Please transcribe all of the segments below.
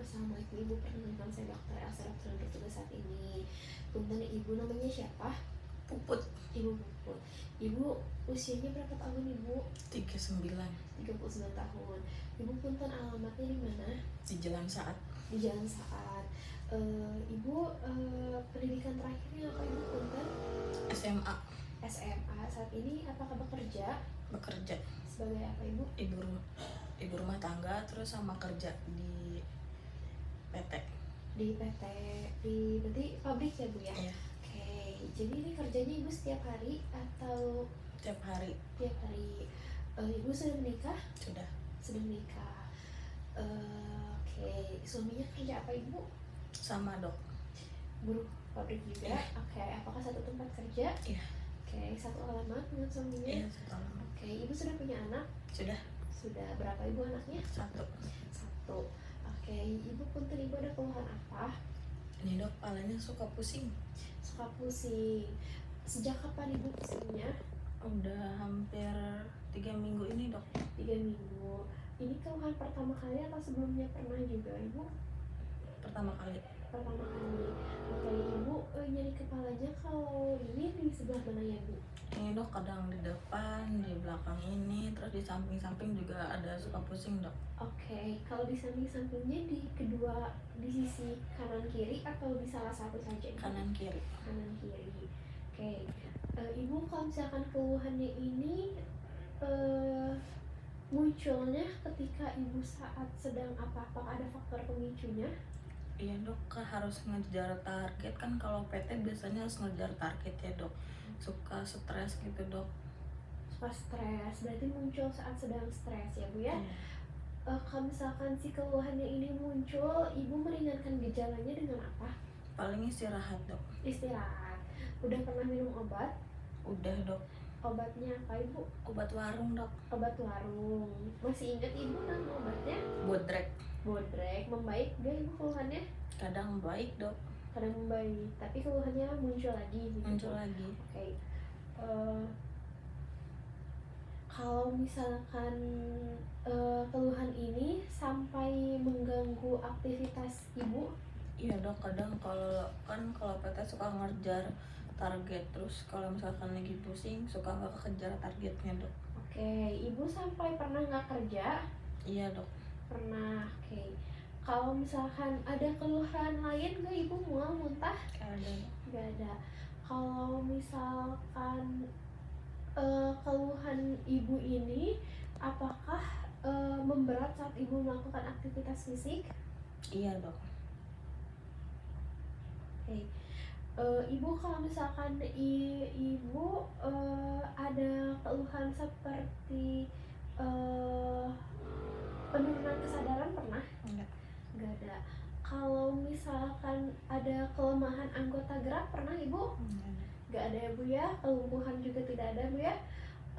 Assalamualaikum Ibu, perkenalkan saya Dr. Elsa, dokter yang bertugas saat ini. Punten Ibu, namanya siapa? Puput. Ibu Puput. Ibu usianya berapa tahun Ibu? 39. 39 tahun. Ibu punten alamatnya di mana? Di Jalan Saat. Di Jalan Saat. Ibu pendidikan terakhirnya apa Ibu punten? SMA. SMA. Saat ini apakah bekerja? Bekerja Sebagai apa Ibu? Ibu rumah tangga, terus sama kerja di PT. Di PT, di berarti pabrik ya Bu ya? Iya. Oke, jadi ini kerjanya Ibu setiap hari atau Tiap hari. tiap hari? Ibu sudah menikah? Sudah. Sudah menikah. Oke, suaminya kerja apa Ibu? Sama dok. Buruh pabrik juga? Iya. Oke, apakah satu tempat kerja? Iya. Oke, satu alamat dengan suaminya? Iya, satu alamat. Oke, Ibu sudah punya anak? Sudah. Sudah. Berapa Ibu anaknya? Satu. Satu. Oke, Ibu punten Ibu ada keluhan apa? Ini dok, palanya suka pusing. Suka pusing. Sejak kapan Ibu pusingnya? Udah hampir 3 minggu ini dok. 3 minggu. Ini keluhan pertama kali atau sebelumnya pernah juga Ibu? Pertama kali. Pertama kali. Oke, Ibu nyeri kepalanya kalau ini di sebelah mana ya Bu? Ini dok, kadang di depan, di belakang ini, terus di samping-samping juga ada suka pusing dok. Oke, kalau di samping-sampingnya di sisi kanan kiri atau di salah satu saja? Kanan kiri. Kanan kiri. Oke, Ibu kalau misalkan keluhannya ini munculnya ketika Ibu saat sedang apakah ada faktor pemicunya? Iya dok, harus ngejar target kan, kalau PT biasanya harus ngejar target ya dok. Suka stres gitu dok. Suka stres, berarti muncul saat sedang stres ya Bu ya? Kalau misalkan si keluhannya ini muncul, Ibu meringankan gejalanya dengan apa? Paling istirahat dok. Istirahat. Udah pernah minum obat? Udah dok. Obatnya apa Ibu? Obat warung dok. Obat warung. Masih ingat Ibu nama obatnya? Bodrek. Bodrek. Membaik gak Ibu keluhannya? Kadang baik dok. Kadang membaik, tapi keluhannya muncul lagi gitu. Muncul lagi. Oke. Kalau misalkan keluhan ini sampai mengganggu aktivitas Ibu? Iya dok, kadang kalau PT suka ngejar target, terus kalau misalkan lagi pusing suka nggak kekejar targetnya dok. Oke, Ibu sampai pernah nggak kerja? Iya dok. Pernah. Oke. Kalau misalkan ada keluhan lain nggak Ibu, mual, muntah? Ada. Nggak ada. Kalau misalkan keluhan Ibu ini apakah memberat saat Ibu melakukan aktivitas fisik? Iya dok. Oke. Ibu kalau misalkan Ibu ada keluhan seperti penurunan kesadaran pernah? Enggak. Nggak ada. Kalau misalkan ada kelemahan anggota gerak pernah Ibu? Nggak ada ya Bu ya. Kelumpuhan juga tidak ada Bu ya.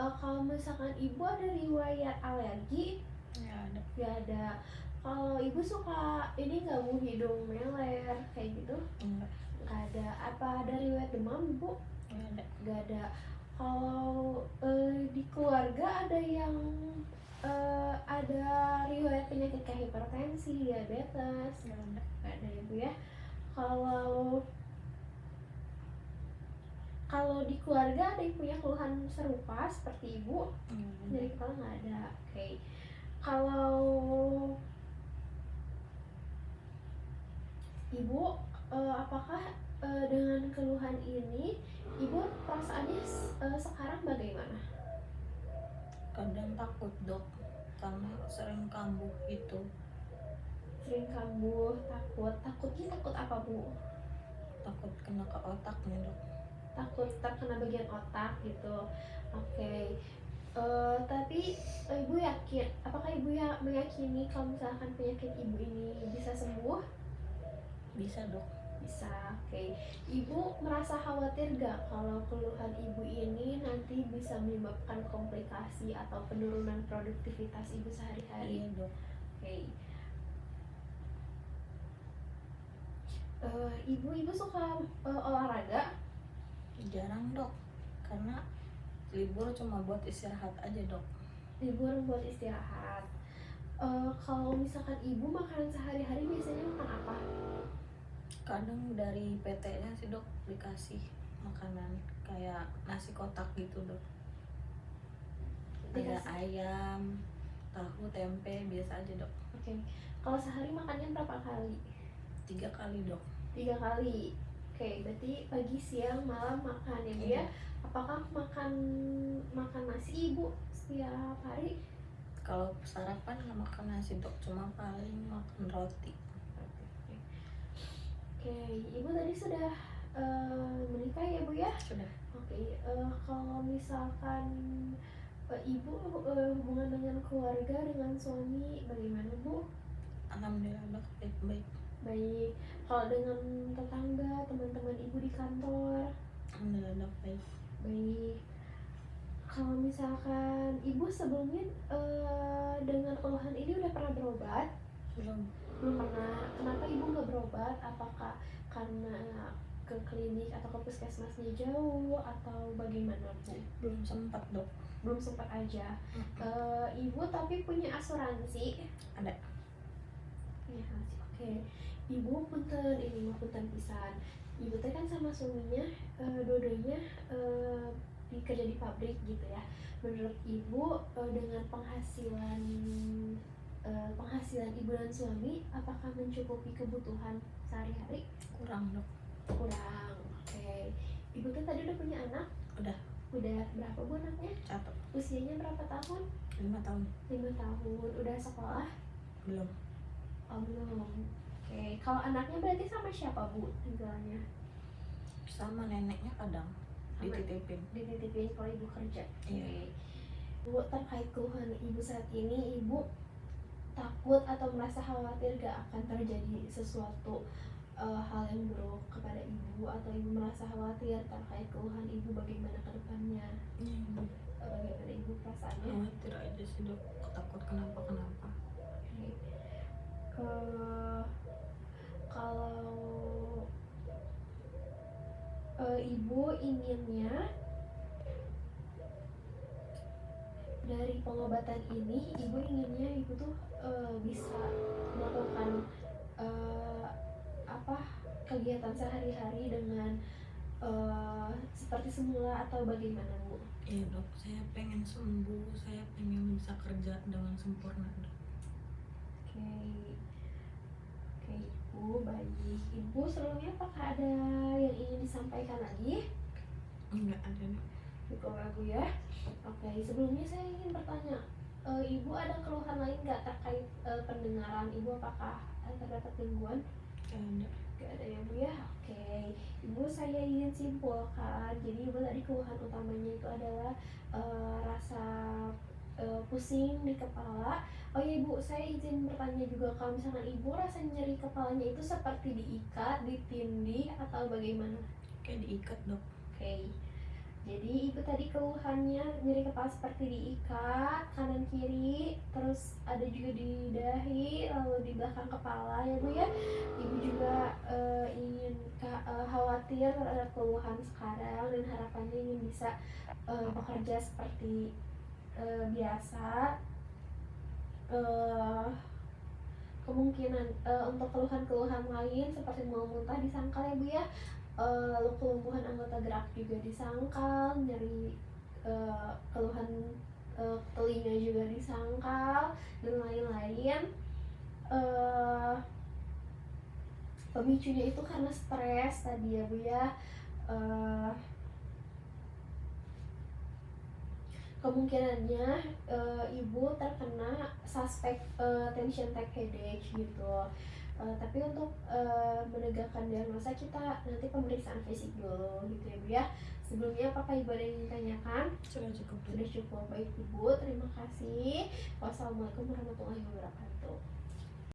Kalau misalkan Ibu ada riwayat alergi? Nggak ada. Nggak ada. Kalau Ibu suka ini nggak Bu, hidung meler kayak gitu? Enggak. Nggak ada. Apa ada riwayat demam Ibu? Nggak ada. Nggak ada. Kalau di keluarga ada yang ada riwayat penyakit kayak hipertensi, diabetes? Nggak ada. Nggak ada ya Bu ya. Kalau di keluarga ada yang punya keluhan serupa seperti Ibu? Nyeri kepala nggak ada. Oke. Kalau Ibu apakah dengan keluhan ini Ibu perasaannya sekarang bagaimana? Kadang takut dok, karena sering kambuh gitu. Sering kambuh, takut. Takutnya takut apa Bu? Takut kena ke otaknya dok. Takut terkena bagian otak gitu. Oke. Tapi Ibu yakin, apakah Ibu meyakini kalau misalkan penyakit Ibu ini bisa sembuh? Bisa dok. Bisa. Oke. Ibu merasa khawatir gak kalau keluhan Ibu ini nanti bisa menyebabkan komplikasi atau penurunan produktivitas Ibu sehari-hari? Iya dok. Oke. Ibu suka olahraga? Jarang dok, karena libur cuma buat istirahat aja dok. Libur buat istirahat. Kalau misalkan ibu makanan sehari-hari biasanya makan apa? Kadang dari PT-nya sih dok dikasih makanan kayak nasi kotak gitu dok. Ada Dikasih. ayam, tahu, tempe, biasa aja dok. Oke. Kalau sehari makannya berapa kali? 3 kali dok. 3 kali. Oke, berarti pagi, siang, malam makan ya Bu ya. Iya. Apakah makan nasi Ibu setiap hari? Kalau sarapan nggak makan nasi dok, cuma paling makan roti. Oke, Ibu tadi sudah menikah ya Bu ya? Sudah. Oke, kalau misalkan Ibu hubungan dengan keluarga, dengan suami bagaimana Bu? Alhamdulillah dok, baik-baik. Baik. Kalau dengan tetangga, teman-teman Ibu di kantor? Alhamdulillah dok, baik. Baik. Kalau misalkan Ibu sebelumnya dengan keluhan ini udah pernah berobat? Belum. Belum pernah. Kenapa Ibu nggak berobat? Apakah karena ke klinik atau ke puskesmasnya jauh atau bagaimana Bu? Belum sempat dok. Belum sempat aja. Ibu tapi punya asuransi? Ada. Punya asuransi. Oke. Ibu punten ini mah punten pisan. Ibu teh kan sama suaminya dua-duanya kerja di pabrik gitu ya. Menurut Ibu dengan penghasilan Ibu dan suami apakah mencukupi kebutuhan sehari-hari? Kurang dok. Kurang. Oke. Ibu tuh tadi udah punya anak? Udah. Udah berapa Bu anaknya? 1. Usianya berapa tahun? 5 tahun. 5 tahun. Udah sekolah? Belum. Oh belum. Oke. Kalau anaknya berarti sama siapa Bu tinggalnya? Sama neneknya kadang dititipin. Dititipin kalau Ibu kerja. Iya. Bu, terkait keluhan Ibu saat ini, Ibu takut atau merasa khawatir gak akan terjadi sesuatu hal yang buruk kepada Ibu, atau Ibu merasa khawatir terkait keluhan Ibu bagaimana ke depannya? Iya. Bagaimana Ibu perasaannya? Khawatir aja sih dok, takut kenapa. Kalau Ibu inginnya dari pengobatan ini, Ibu inginnya Ibu tuh bisa melakukan kegiatan sehari-hari dengan seperti semula atau bagaimana Bu? Iya dok, saya pengen sembuh, saya pengen bisa kerja dengan sempurna dok. Oke Ibu, baik. Ibu sebelumnya apakah ada yang ingin disampaikan lagi? Enggak ada dok. Cukup ya Bu ya. Oke, sebelumnya saya ingin bertanya, Ibu ada keluhan lain nggak terkait pendengaran Ibu? Apakah terdapat gangguan? Ada. Gak ada ya Bu ya. Oke, Ibu saya ingin simpulkan. Jadi Ibu tadi keluhan utamanya itu adalah rasa pusing di kepala. Oh iya Ibu, saya izin bertanya juga, kalau misalkan Ibu rasa nyeri kepalanya itu seperti diikat, ditindih atau bagaimana? Kayak diikat dok. Oke. Jadi Ibu tadi keluhannya nyeri kepala seperti diikat kanan kiri, terus ada juga di dahi, lalu di belakang kepala ya Bu ya. Ibu juga ingin khawatir terhadap keluhan sekarang dan harapannya ingin bisa bekerja seperti biasa. Kemungkinan untuk keluhan-keluhan lain seperti mau muntah disangkal ya Bu ya. Lalu kelumpuhan anggota gerak juga disangkal, nyeri keluhan telinga juga disangkal, dan lain-lain. Pemicunya itu karena stres tadi ya Bu ya. Kemungkinannya Ibu terkena suspek tension type headache gitu. Tapi untuk menegakkan diagnosa kita nanti pemeriksaan fisik dulu gitu ya Bu ya. Sebelumnya apakah Ibu ada yang ingin tanyakan? Sudah cukup. Sudah cukup. Baik Ibu, terima kasih. Wassalamualaikum warahmatullahi wabarakatuh.